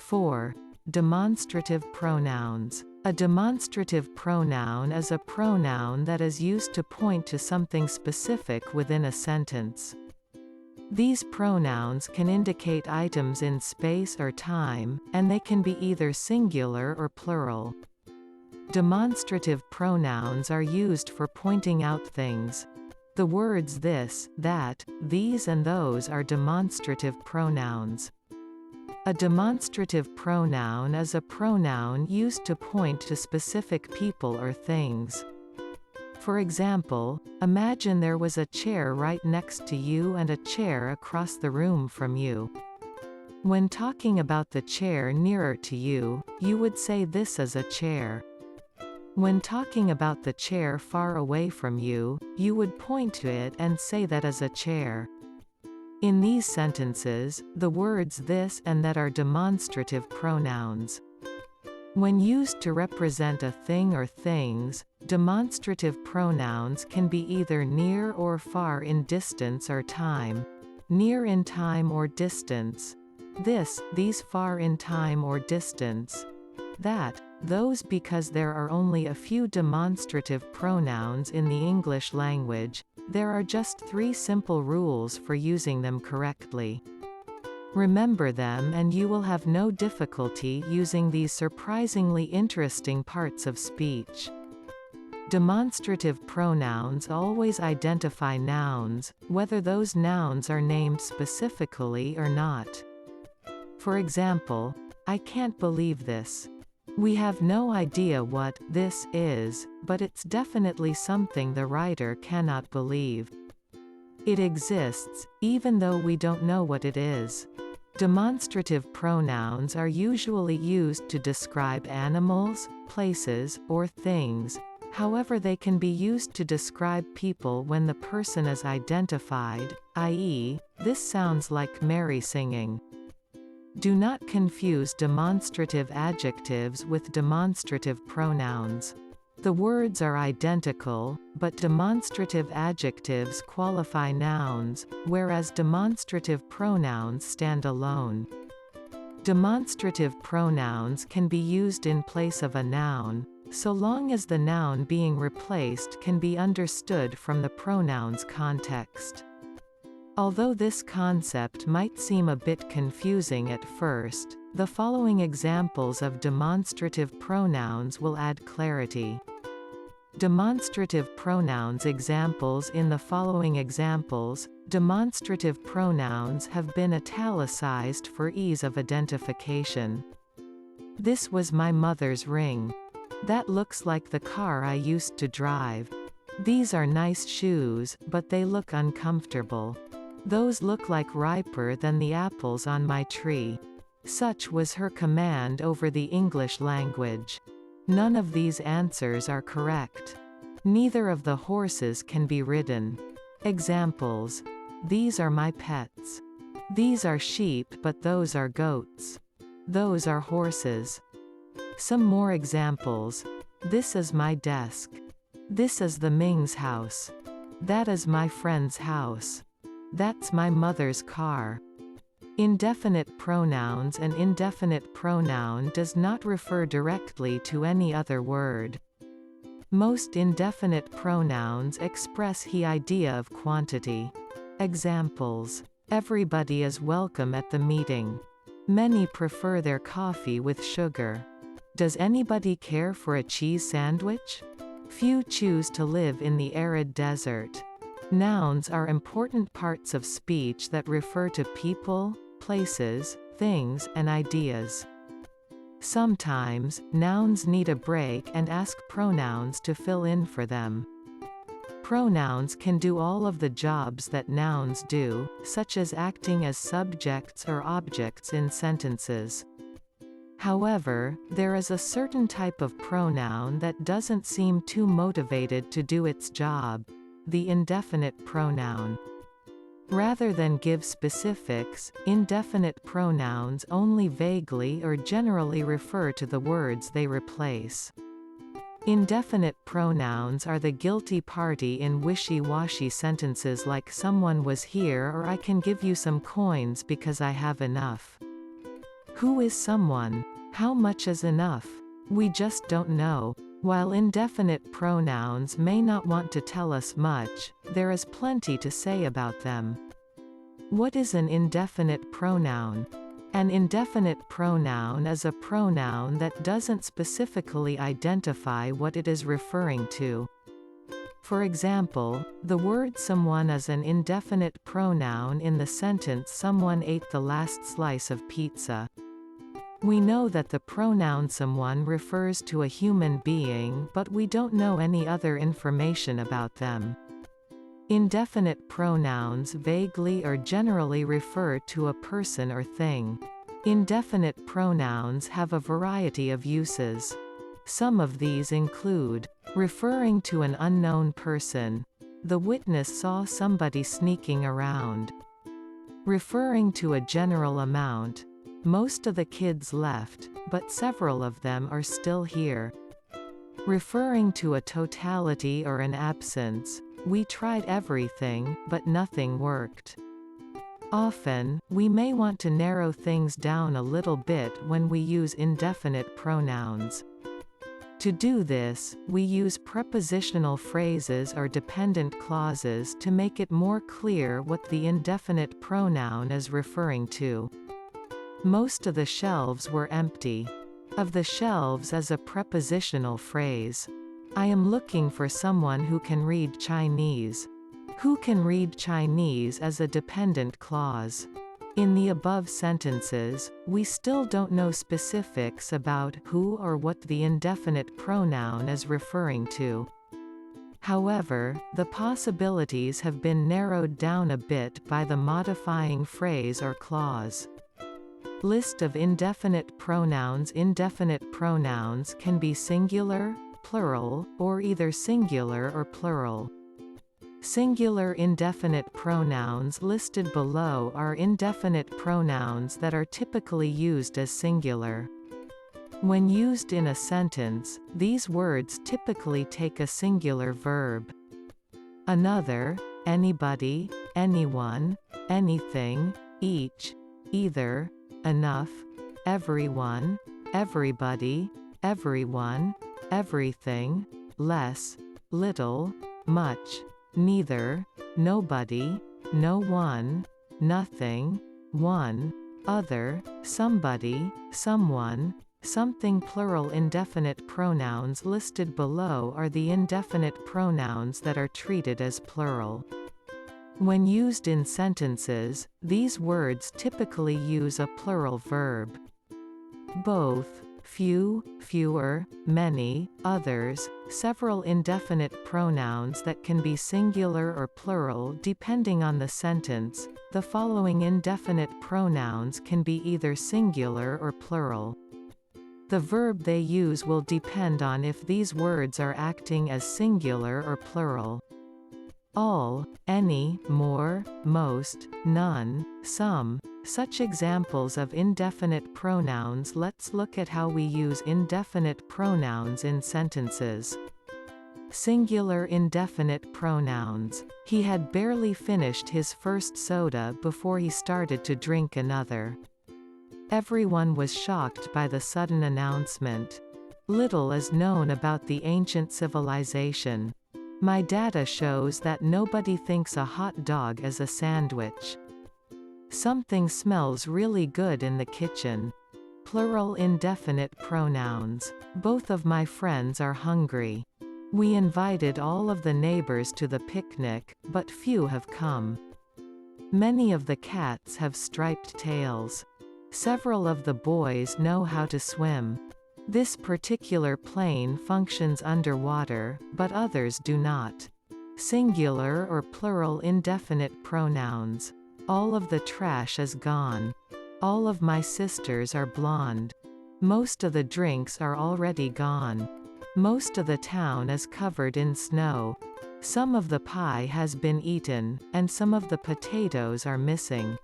4. Demonstrative pronouns. A demonstrative pronoun is a pronoun that is used to point to something specific within a sentence. These pronouns can indicate items in space or time, and they can be either singular or plural. Demonstrative pronouns are used for pointing out things. The words this, that, these and those are demonstrative pronouns. A demonstrative pronoun is a pronoun used to point to specific people or things. For example, imagine there was a chair right next to you and a chair across the room from you. When talking about the chair nearer to you, you would say this is a chair. When talking about the chair far away from you, you would point to it and say that is a chair. In these sentences, the words this and that are demonstrative pronouns. When used to represent a thing or things, demonstrative pronouns can be either near or far in distance or time. Near in time or distance. This, these far in time or distance. That, those because there are only a few demonstrative pronouns in the English language, there are just 3 simple rules for using them correctly. Remember them and you will have no difficulty using these surprisingly interesting parts of speech. Demonstrative pronouns always identify nouns, whether those nouns are named specifically or not. For example, I can't believe this. We have no idea what this is, but it's definitely something the writer cannot believe. It exists, even though we don't know what it is. Demonstrative pronouns are usually used to describe animals, places, or things. However, they can be used to describe people when the person is identified, i.e., this sounds like Mary singing. Do not confuse demonstrative adjectives with demonstrative pronouns. The words are identical, but demonstrative adjectives qualify nouns, whereas demonstrative pronouns stand alone. Demonstrative pronouns can be used in place of a noun, so long as the noun being replaced can be understood from the pronoun's context. Although this concept might seem a bit confusing at first, the following examples of demonstrative pronouns will add clarity. Demonstrative pronouns examples. In the following examples, demonstrative pronouns have been italicized for ease of identification. This was my mother's ring. That looks like the car I used to drive. These are nice shoes, but they look uncomfortable. Those look like riper than the apples on my tree. Such was her command over the English language. None of these answers are correct. Neither of the horses can be ridden. Examples. These are my pets. These are sheep, but those are goats. Those are horses. Some more examples. This is my desk. This is the Ming's house. That is my friend's house. That's my mother's car. Indefinite pronouns. An indefinite pronoun does not refer directly to any other word. Most indefinite pronouns express the idea of quantity. Examples. Everybody is welcome at the meeting. Many prefer their coffee with sugar. Does anybody care for a cheese sandwich? Few choose to live in the arid desert. Nouns are important parts of speech that refer to people, places, things, and ideas. Sometimes, nouns need a break and ask pronouns to fill in for them. Pronouns can do all of the jobs that nouns do, such as acting as subjects or objects in sentences. However, there is a certain type of pronoun that doesn't seem too motivated to do its job: the indefinite pronoun. Rather than give specifics, indefinite pronouns only vaguely or generally refer to the words they replace. Indefinite pronouns are the guilty party in wishy-washy sentences like "someone was here" or "I can give you some coins because I have enough." Who is someone? How much is enough? We just don't know. While indefinite pronouns may not want to tell us much, there is plenty to say about them. What is an indefinite pronoun? An indefinite pronoun is a pronoun that doesn't specifically identify what it is referring to. For example, the word someone is an indefinite pronoun in the sentence someone ate the last slice of pizza. We know that the pronoun someone refers to a human being, but we don't know any other information about them. Indefinite pronouns vaguely or generally refer to a person or thing. Indefinite pronouns have a variety of uses. Some of these include referring to an unknown person. The witness saw somebody sneaking around. Referring to a general amount. Most of the kids left, but several of them are still here. Referring to a totality or an absence. We tried everything, but nothing worked. Often, we may want to narrow things down a little bit when we use indefinite pronouns. To do this, we use prepositional phrases or dependent clauses to make it more clear what the indefinite pronoun is referring to. Most of the shelves were empty. Of the shelves is a prepositional phrase. I am looking for someone who can read Chinese. Who can read Chinese as a dependent clause. In the above sentences, we still don't know specifics about who or what the indefinite pronoun is referring to. However, the possibilities have been narrowed down a bit by the modifying phrase or clause. List of indefinite pronouns. Indefinite pronouns can be singular, plural, or either singular or plural. Singular indefinite pronouns listed below are indefinite pronouns that are typically used as singular. When used in a sentence, these words typically take a singular verb. Another, anybody, anyone, anything, each, either, enough, everyone, everybody, everyone, everything, less, little, much, neither, nobody, no one, nothing, one, other, somebody, someone, something. Plural indefinite pronouns listed below are the indefinite pronouns that are treated as plural. When used in sentences, these words typically use a plural verb. Both, few, fewer, many, others, several indefinite pronouns that can be singular or plural depending on the sentence. The following indefinite pronouns can be either singular or plural. The verb they use will depend on if these words are acting as singular or plural. All, any, more, most, none, some. Such examples of indefinite pronouns. Let's look at how we use indefinite pronouns in sentences. Singular indefinite pronouns. He had barely finished his first soda before he started to drink another. Everyone was shocked by the sudden announcement. Little is known about the ancient civilization. My data shows that nobody thinks a hot dog is a sandwich. Something smells really good in the kitchen. Plural indefinite pronouns. Both of my friends are hungry. We invited all of the neighbors to the picnic, but few have come. Many of the cats have striped tails. Several of the boys know how to swim. This particular plane functions underwater, but others do not. Singular or plural indefinite pronouns. All of the trash is gone. All of my sisters are blonde. Most of the drinks are already gone. Most of the town is covered in snow. Some of the pie has been eaten, and some of the potatoes are missing.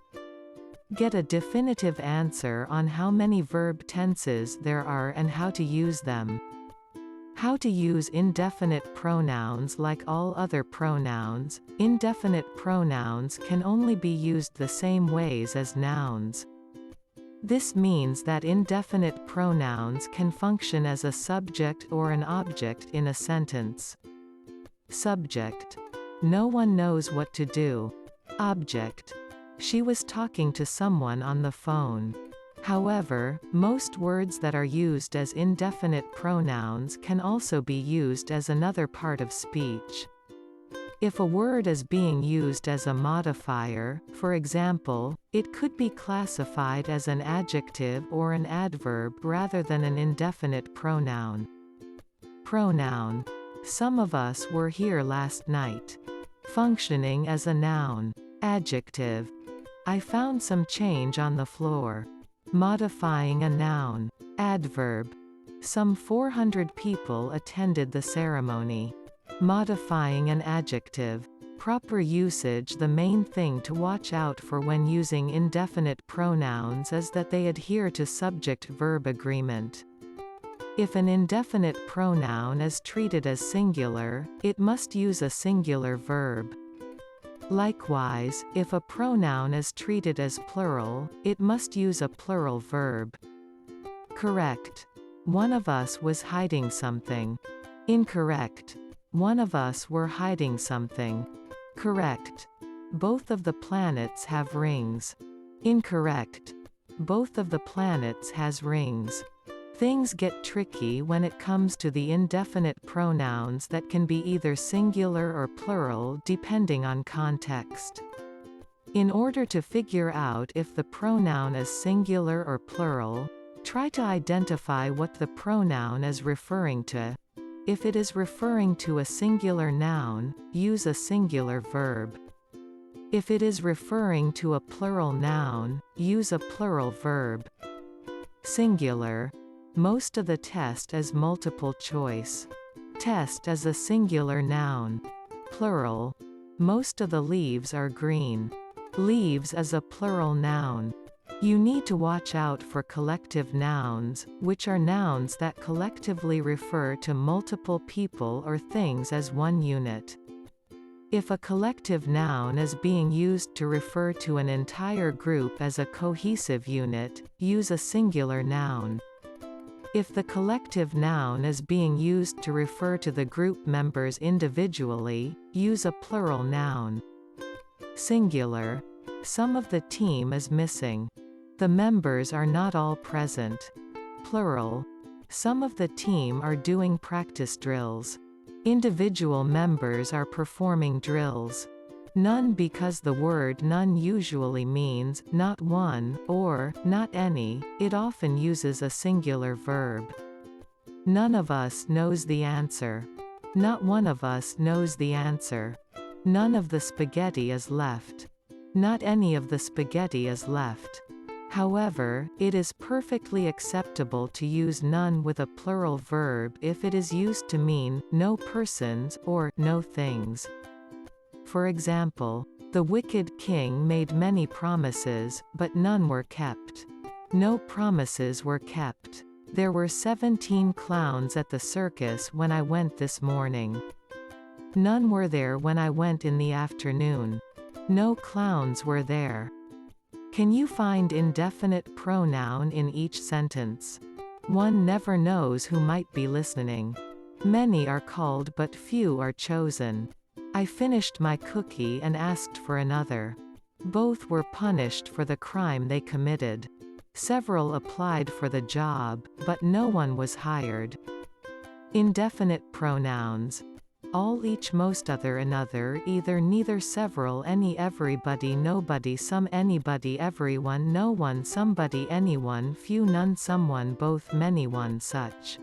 Get a definitive answer on how many verb tenses there are and how to use them. How to use indefinite pronouns. Like all other pronouns, indefinite pronouns can only be used the same ways as nouns. This means that indefinite pronouns can function as a subject or an object in a sentence. Subject: no one knows what to do. Object: she was talking to someone on the phone. However, most words that are used as indefinite pronouns can also be used as another part of speech. If a word is being used as a modifier, for example, it could be classified as an adjective or an adverb rather than an indefinite pronoun. Pronoun: some of us were here last night. Functioning as a noun. Adjective: I found some change on the floor. Modifying a noun. Adverb: some 400 people attended the ceremony. Modifying an adjective. Proper usage: the main thing to watch out for when using indefinite pronouns is that they adhere to subject-verb agreement. If an indefinite pronoun is treated as singular, it must use a singular verb. Likewise, if a pronoun is treated as plural, it must use a plural verb. Correct: one of us was hiding something. Incorrect: one of us were hiding something. Correct: both of the planets have rings. Incorrect: both of the planets has rings. Things get tricky when it comes to the indefinite pronouns that can be either singular or plural depending on context. In order to figure out if the pronoun is singular or plural, try to identify what the pronoun is referring to. If it is referring to a singular noun, use a singular verb. If it is referring to a plural noun, use a plural verb. Singular: most of the test is multiple choice. Test is a singular noun. Plural: most of the leaves are green. Leaves is a plural noun. You need to watch out for collective nouns, which are nouns that collectively refer to multiple people or things as one unit. If a collective noun is being used to refer to an entire group as a cohesive unit, use a singular noun. If the collective noun is being used to refer to the group members individually, use a plural noun. Singular: some of the team is missing. The members are not all present. Plural: some of the team are doing practice drills. Individual members are performing drills. None, because the word none usually means not one or not any, it often uses a singular verb. None of us knows the answer. Not one of us knows the answer. None of the spaghetti is left. Not any of the spaghetti is left. However, it is perfectly acceptable to use none with a plural verb if it is used to mean no persons or no things. For example, the wicked king made many promises, but none were kept. No promises were kept. There were 17 clowns at the circus when I went this morning. None were there when I went in the afternoon. No clowns were there. Can you find indefinite pronoun in each sentence? One never knows who might be listening. Many are called but few are chosen. I finished my cookie and asked for another. Both were punished for the crime they committed. Several applied for the job, but no one was hired. Indefinite pronouns: all, each, most, other, another, either, neither, several, any, everybody, nobody, some, anybody, everyone, no one, somebody, anyone, few, none, someone, both, many, one, such.